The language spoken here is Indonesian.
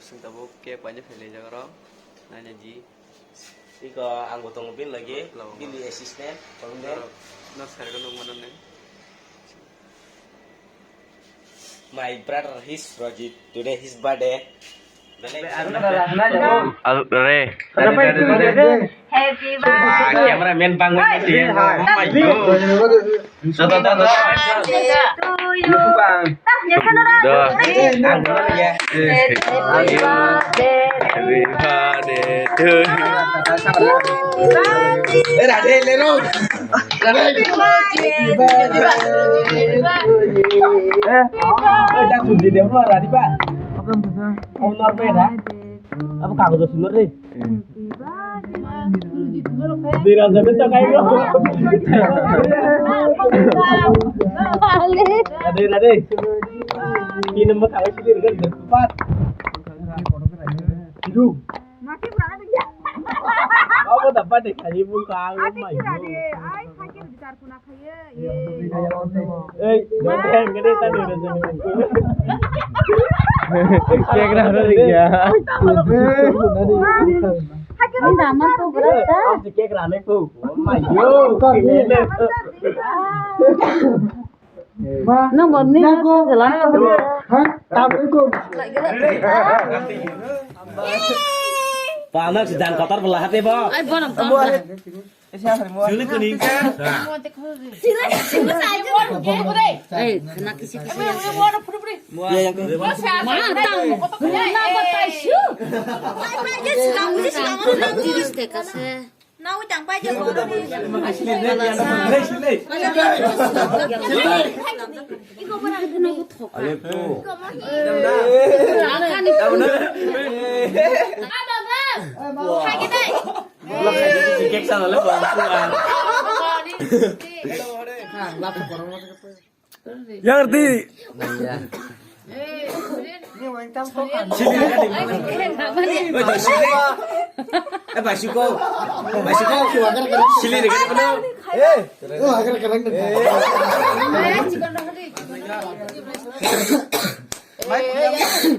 sentabo ke banyak file jaga nanya ji. Iko anggota mobil lagi, pilih asisten, kolonel. Sekarang kan mana nih? My brother his Roji today his birthday. Re. Happy birthday. Cameraman bangun sih. Apa kamu tuh sumber nih? Dirasa kita kayak gitu. Ada. Ini mah kayak sih kan cepat. Hidup. Masih berangkat aja. Apa dapat deh kayak ibu kau mah. Ay, sakit besar pun aku ya. Jangan gede tadi udah jadi. Kayak kenapa ya? Ini daman tuh berapa? Kayak kerana tuh. Mayo. Nomor nih jalan Panas sedang kotor belah hati, Pak. Ay, bonam tuh. Sulit kuning kan? Eh, kena kisi-kisi yang Ya yang mana tahu? Kenapa tahu? Aja sedang tiris deh kasih. Nau chẳng phải cho bố đi. Iku benar kena aku thok. Kan itu. Abang. Hai cái đây. Kek sana lah bangkuan. Ya ngerti. Basuko. Sili dekat penuh. Eh,